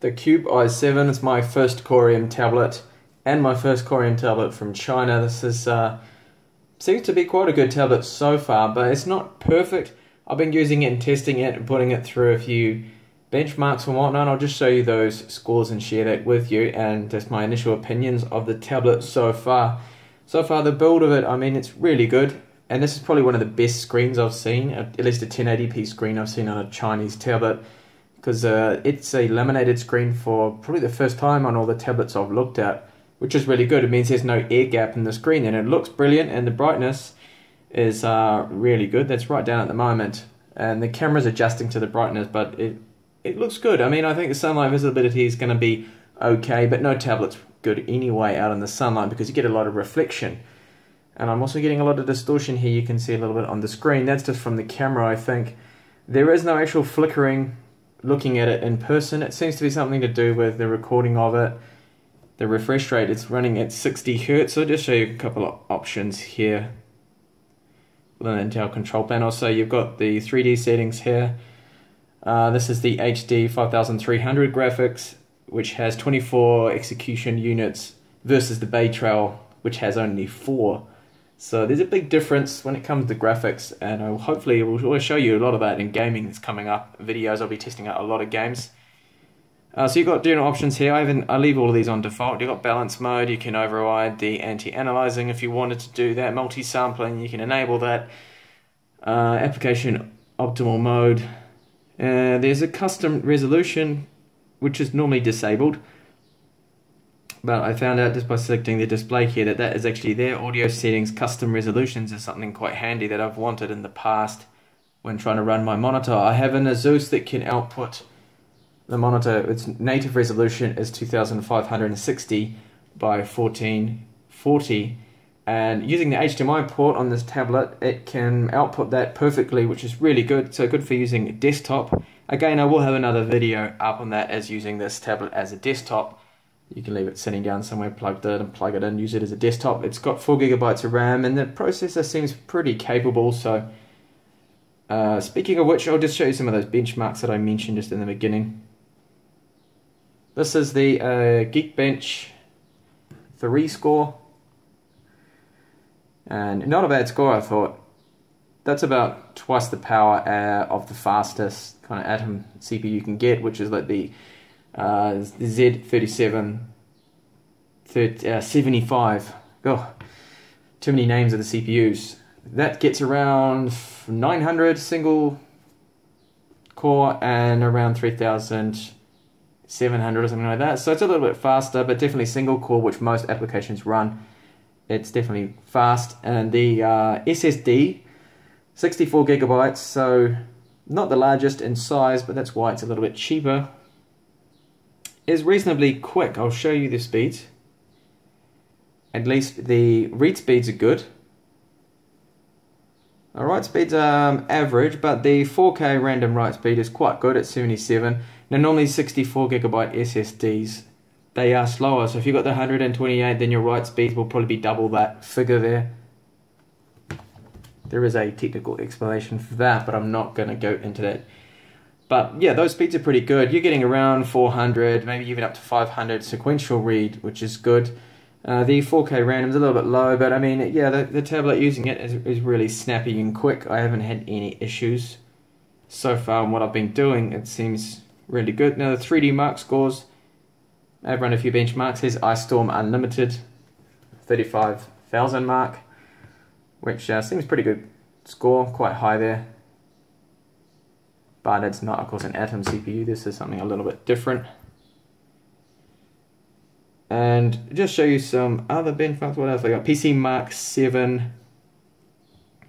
the Cube i7. It's my first Core M tablet and my first Core M tablet from China. This is seems to be quite a good tablet so far, but it's not perfect. I've been using it and testing it and putting it through a few benchmarks and whatnot. I'll just show you those scores and share that with you, and just my initial opinions of the tablet so far. So far, the build of it, I mean, it's really good. And this is probably one of the best screens I've seen, at least a 1080p screen I've seen on a Chinese tablet, because it's a laminated screen for probably the first time on all the tablets I've looked at, which is really good. It means there's no air gap in the screen, and it looks brilliant, and the brightness is really good. That's right down at the moment, and the camera's adjusting to the brightness, but it looks good. I mean, I think the sunlight visibility is going to be okay, but no tablet's good anyway out in the sunlight because you get a lot of reflection. And I'm also getting a lot of distortion here. You can see a little bit on the screen. That's just from the camera, I think. There is no actual flickering looking at it in person. It seems to be something to do with the recording of it. The refresh rate, it's running at 60 Hz. So I'll just show you a couple of options here within the Intel control panel. So you've got the 3D settings here. This is the HD 5300 graphics, which has 24 execution units versus the Bay Trail, which has only 4. So there's a big difference when it comes to graphics, and hopefully we'll show you a lot of that in gaming that's coming up. Videos, I'll be testing out a lot of games. So you've got different options here. I leave all of these on default. You've got balance mode, you can override the anti-aliasing if you wanted to do that. Multi-sampling, you can enable that. Application optimal mode. There's a custom resolution, which is normally disabled. But I found out just by selecting the display here that that is actually their audio settings. Custom resolutions is something quite handy that I've wanted in the past when trying to run my monitor. I have an Asus that can output the monitor. Its native resolution is 2560 by 1440, and using the HDMI port on this tablet, it can output that perfectly, which is really good. So good for using desktop. Again, I will have another video up on that as using this tablet as a desktop. You can leave it sitting down somewhere plugged in and plug it in, use it as a desktop. It's got 4 GB of RAM, and the processor seems pretty capable. So speaking of which, I'll just show you some of those benchmarks that I mentioned just in the beginning. This is the Geekbench 3 score, and not a bad score, I thought. That's about twice the power of the fastest kind of Atom CPU you can get, which is like the Z37 75. Oh, too many names of the CPUs. That gets around 900 single core and around 3700 or something like that. So it's a little bit faster, but definitely single core, which most applications run. It's definitely fast. And the SSD, 64 GB, so not the largest in size, but that's why it's a little bit cheaper, is reasonably quick. I'll show you the speeds. At least the read speeds are good. The write speeds are average, but the 4K random write speed is quite good at 77. Now normally 64 GB SSDs, they are slower, so if you've got the 128, then your write speeds will probably be double that figure there. There is a technical explanation for that, but I'm not going to go into that. But yeah, those speeds are pretty good. You're getting around 400, maybe even up to 500 sequential read, which is good. The 4K random is a little bit low, but I mean, yeah, the tablet using it is really snappy and quick. I haven't had any issues so far in what I've been doing. It seems really good. Now the 3D Mark scores, I've run a few benchmarks. Here's Ice Storm Unlimited, 35,000 mark, which seems pretty good score, quite high there. But it's not, of course, an Atom CPU. This is something a little bit different. And just show you some other benchmarks. What else I got? PC Mark 7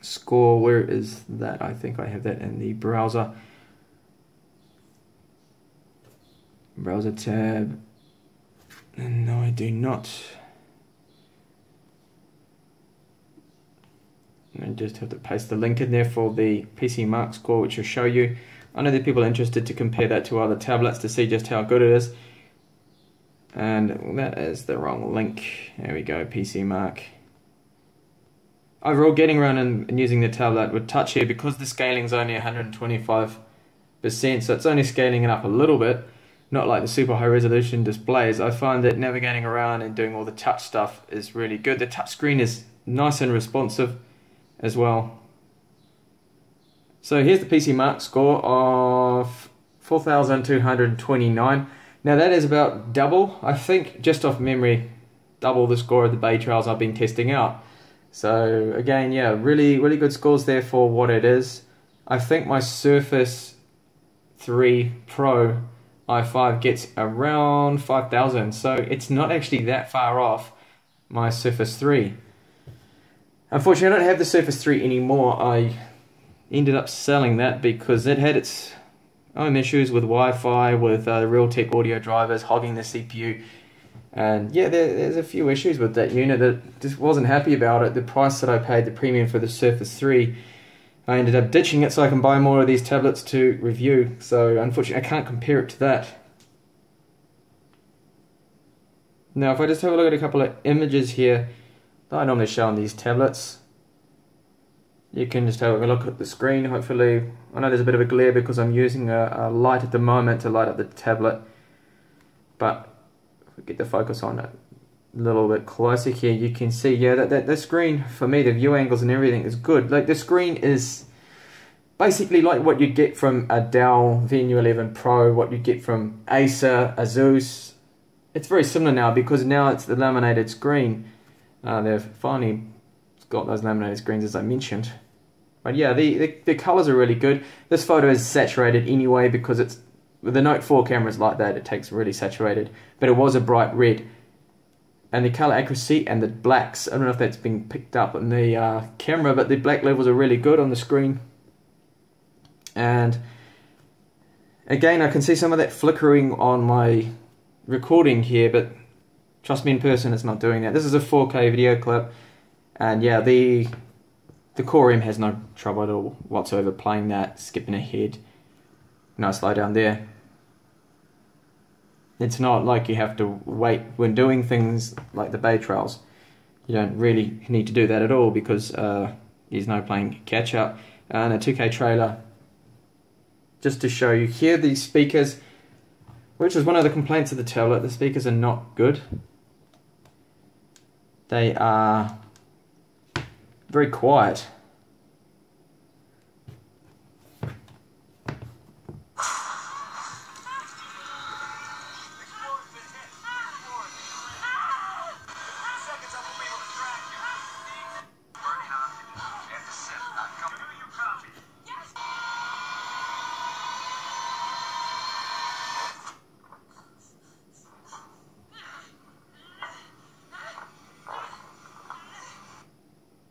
score. Where is that? I think I have that in the browser. Browser tab. No, I do not. I just have to paste the link in there for the PC Mark score, which will show you. I know that people are interested to compare that to other tablets to see just how good it is. And that is the wrong link. There we go, PC Mark. Overall, getting around and using the tablet with touch here, because the scaling is only 125%, so it's only scaling it up a little bit. not like the super high resolution displays. I find that navigating around and doing all the touch stuff is really good. The touch screen is nice and responsive as well. So here's the PC Mark score of 4,229. Now that is about double, I think, just off memory, double the score of the Bay Trails I've been testing out. So again, yeah, really good scores there for what it is. I think my Surface 3 Pro i5 gets around 5,000, so it's not actually that far off my Surface 3. Unfortunately, I don't have the Surface 3 anymore. I ended up selling that because it had its own issues with Wi-Fi, with Realtek audio drivers hogging the CPU. And yeah, there's a few issues with that unit that just wasn't happy about it. The price that I paid, the premium for the Surface 3, I ended up ditching it so I can buy more of these tablets to review. So unfortunately I can't compare it to that. Now if I just have a look at a couple of images here that I normally show on these tablets, you can just have a look at the screen. Hopefully, I know there's a bit of a glare because I'm using a light at the moment to light up the tablet, but if we get the focus on it a little bit closer here, you can see, yeah, that the screen, for me, the view angles and everything is good. Like, the screen is basically like what you get from a Dell Venue 11 Pro, what you get from Acer, Asus. It's very similar now because now it's the laminated screen. They've finally got those laminated screens, as I mentioned. But yeah, the colors are really good. This photo is saturated anyway because it's with the Note 4 cameras like that, it takes really saturated, but it was a bright red. And the color accuracy and the blacks, I don't know if that's been picked up on the camera, but the black levels are really good on the screen. And again, I can see some of that flickering on my recording here, but trust me, in person it's not doing that. This is a 4K video clip, and yeah, the Core M has no trouble at all whatsoever playing that, skipping ahead. No slow down there. It's not like you have to wait when doing things like the Bay Trails. You don't really need to do that at all because there's no playing catch up. And a 2K trailer, just to show you here, these speakers, which is one of the complaints of the tablet, the speakers are not good. They are very quiet.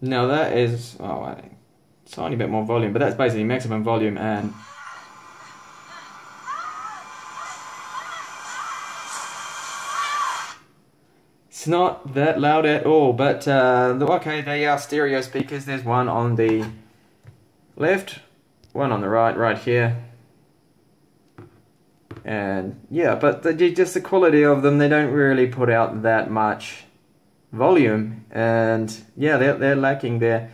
Now that is, a tiny bit more volume, but that's basically maximum volume, and it's not that loud at all. But okay, they are stereo speakers. There's one on the left, one on the right here, and yeah, but just the quality of them, they don't really put out that much volume, and yeah, they're lacking there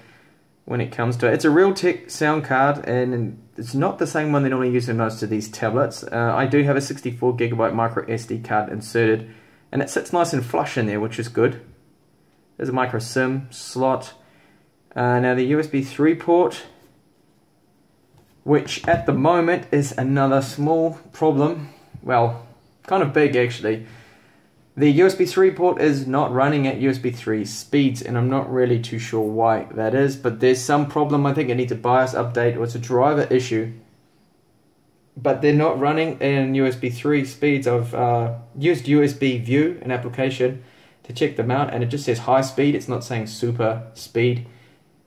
when it comes to it. It's a Realtek sound card, and it's not the same one they normally use in most of these tablets. I do have a 64GB micro SD card inserted, and it sits nice and flush in there, which is good. There's a micro SIM slot. Now the USB 3 port, which at the moment is another small problem. Well, kind of big actually. The USB 3 port is not running at USB 3 speeds, and I'm not really too sure why that is, but there's some problem. I think it needs a BIOS update or it's a driver issue. But they're not running in USB 3 speeds. I've used USB View, an application, to check them out, and it just says high speed. It's not saying super speed.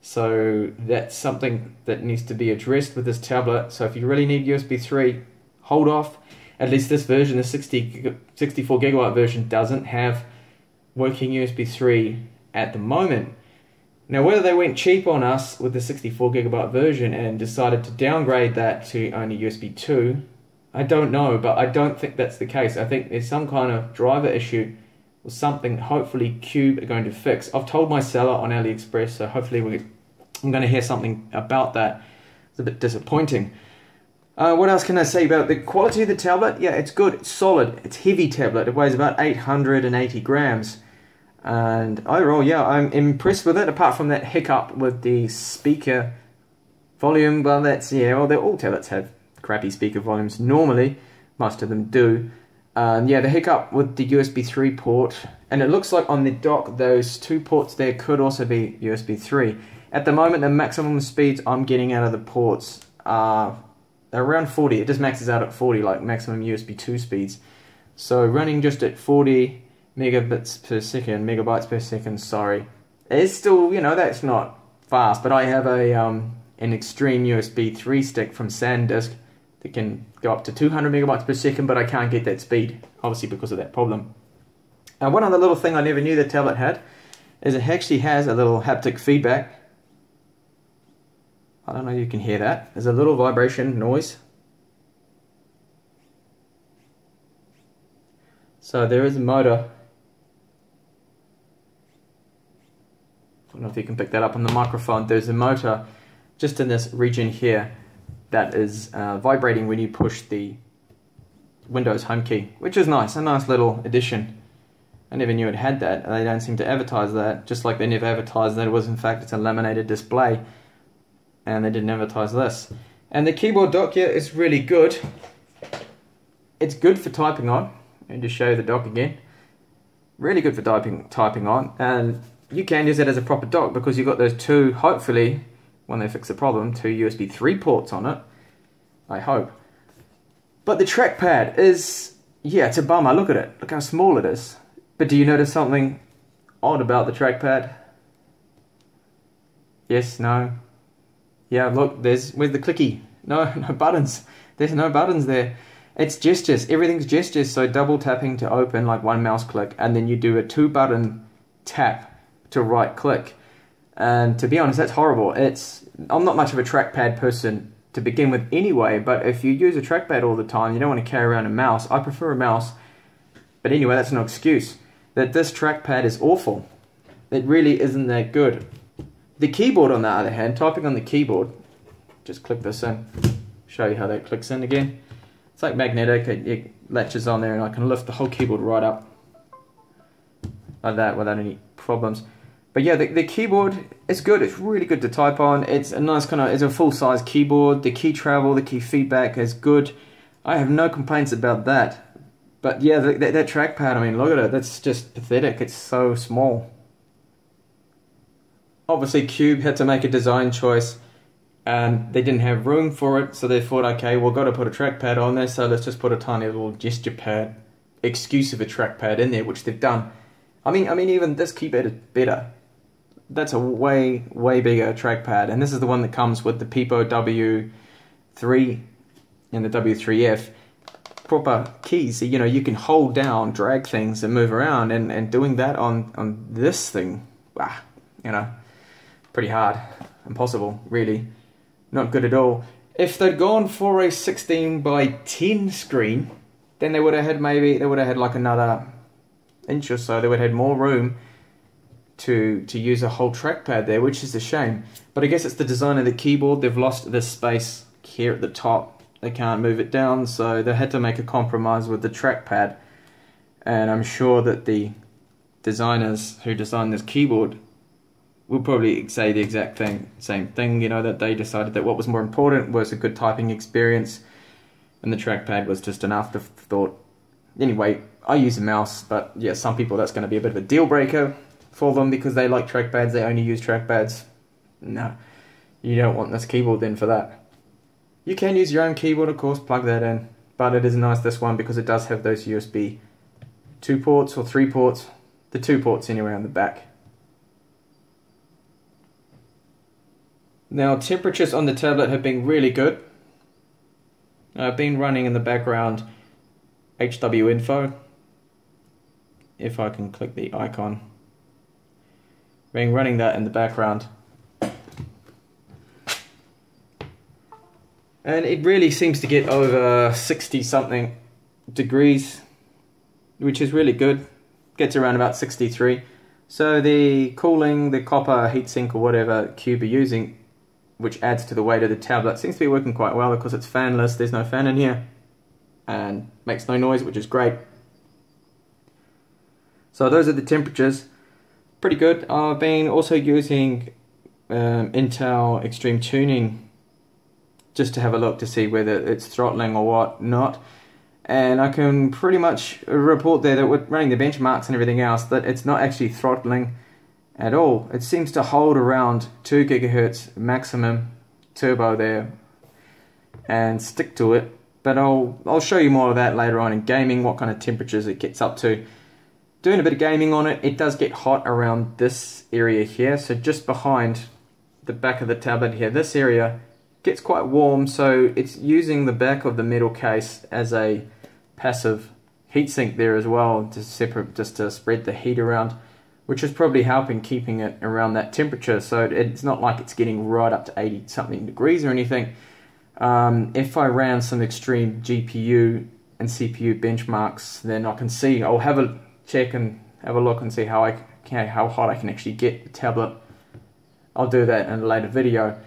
So that's something that needs to be addressed with this tablet. So if you really need USB 3, hold off. At least this version, the 64GB version, doesn't have working USB 3 at the moment. Now, whether they went cheap on us with the 64GB version and decided to downgrade that to only USB 2, I don't know, but I don't think that's the case. I think there's some kind of driver issue or something hopefully Cube are going to fix. I've told my seller on AliExpress, so hopefully I'm going to hear something about that. It's a bit disappointing. What else can I say about the quality of the tablet? Yeah, it's good, it's solid, it's a heavy tablet. It weighs about 880 grams. And overall, yeah, I'm impressed with it, apart from that hiccup with the speaker volume. Well, that's, yeah, well, all tablets have crappy speaker volumes normally. Most of them do. Yeah, the hiccup with the USB 3 port, and it looks like on the dock those 2 ports there could also be USB 3. At the moment, the maximum speeds I'm getting out of the ports are around 40. It just maxes out at 40, like maximum USB 2 speeds. So running just at 40 megabits per second, megabytes per second, sorry. It's still, you know, that's not fast, but I have a an extreme USB 3 stick from SanDisk that can go up to 200 megabytes per second, but I can't get that speed, obviously because of that problem. One other little thing I never knew the tablet had is it actually has a little haptic feedback. I don't know if you can hear that. There's a little vibration noise. So there is a motor. I don't know if you can pick that up on the microphone. There's a motor just in this region here that is vibrating when you push the Windows home key, which is nice, a nice little addition. I never knew it had that, and they don't seem to advertise that, just like they never advertised that it was in fact it's a laminated display, and they didn't advertise this. And the keyboard dock here is really good. It's good for typing on, and just show you the dock again. Really good for typing on, and you can use it as a proper dock because you've got those 2, hopefully, when they fix the problem, 2 USB 3 ports on it. I hope. But the trackpad is, yeah, it's a bummer. Look at it. Look how small it is. But do you notice something odd about the trackpad? Yes, no. Yeah, look, where's the clicky? No buttons. There's no buttons there. It's gestures. Everything's gestures. So double tapping to open, like 1 mouse click, and then you do a 2-button tap to right click. And to be honest, that's horrible. I'm not much of a trackpad person to begin with anyway, but if you use a trackpad all the time, you don't want to carry around a mouse. I prefer a mouse. But anyway, that's no excuse. That this trackpad is awful. It really isn't that good. The keyboard, on the other hand, typing on the keyboard, just click this in, show you how that clicks in again. It's like magnetic, it latches on there, and I can lift the whole keyboard right up like that without any problems. But yeah, the keyboard is good. It's really good to type on. It's a nice it's a full-size keyboard. The key travel, the key feedback is good. I have no complaints about that. But yeah, that trackpad, I mean, look at it. That's just pathetic. It's so small. Obviously, Cube had to make a design choice, and they didn't have room for it, so they thought, okay, we've got to put a trackpad on there, so let's just put a tiny little gesture pad, excuse of a trackpad in there, which they've done. I mean, even this keypad is better. That's a way bigger trackpad, and this is the one that comes with the Pipo W3 and the W3F. Proper keys, so, you know, you can hold down, drag things, and move around, and doing that on this thing, you know, pretty hard, impossible, really, not good at all. If they'd gone for a 16 by 10 screen, then they would have had like another inch or so. They would have had more room to use a whole trackpad there, which is a shame. But I guess it's the design of the keyboard. They've lost this space here at the top. They can't move it down, so they had to make a compromise with the trackpad. And I'm sure that the designers who designed this keyboard will probably say the exact same thing, you know, that they decided that what was more important was a good typing experience, and the trackpad was just an afterthought. Anyway, I use a mouse, but yeah, some people that's going to be a bit of a deal breaker for them because they like trackpads, they only use trackpads. No, you don't want this keyboard then for that. You can use your own keyboard, of course, plug that in, but it is nice, this one, because it does have those USB 2 ports or 3 ports, the 2 ports anyway on the back. Now, temperatures on the tablet have been really good. I've been running in the background HW info, if I can click the icon. Been running that in the background. And it really seems to get over 60 something degrees, which is really good. Gets around about 63. So the cooling, the copper heatsink or whatever Cube are using which adds to the weight of the tablet. Seems to be working quite well because it's fanless, there's no fan in here, and makes no noise, which is great. So those are the temperatures, pretty good. I've been also using Intel Extreme Tuning just to have a look to see whether it's throttling or what not, and I can pretty much report there that with running the benchmarks and everything else that it's not actually throttling at all. It seems to hold around 2 GHz maximum turbo there and stick to it, but I'll show you more of that later on in gaming, what kind of temperatures it gets up to. Doing a bit of gaming on it, it does get hot around this area here, so just behind the back of the tablet here, this area gets quite warm, so it's using the back of the metal case as a passive heatsink there as well to just to spread the heat around, which is probably helping keeping it around that temperature. So it's not like it's getting right up to 80 something degrees or anything. If I ran some extreme GPU and CPU benchmarks, then I can see, I'll have a check and have a look and see how hot I can actually get the tablet. I'll do that in a later video.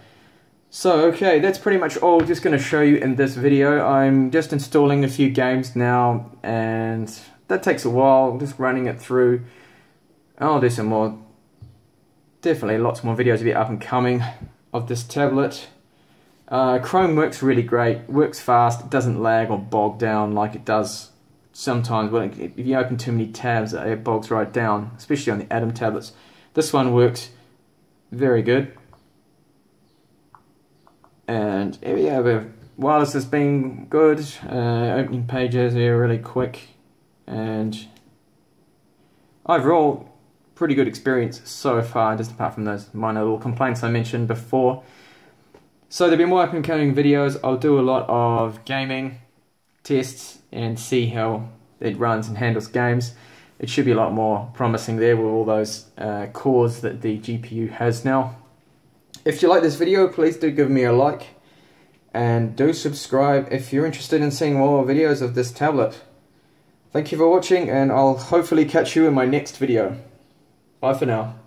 So okay, that's pretty much all just going to show you in this video. I'm just installing a few games now, and that takes a while, just running it through. I'll do some more, definitely lots more videos will be up and coming of this tablet. Chrome works really great, works fast, it doesn't lag or bog down like it does sometimes. Well, if you open too many tabs, it bogs right down, especially on the Atom tablets. This one works very good. And yeah, the wireless has been good. Opening pages here really quick, and overall pretty good experience so far, just apart from those minor little complaints I mentioned before. So there'll be more up and coming videos. I'll do a lot of gaming tests and see how it runs and handles games. It should be a lot more promising there with all those cores that the GPU has now. If you like this video, please do give me a like, and do subscribe if you're interested in seeing more videos of this tablet. Thank you for watching, and I'll hopefully catch you in my next video. Bye for now.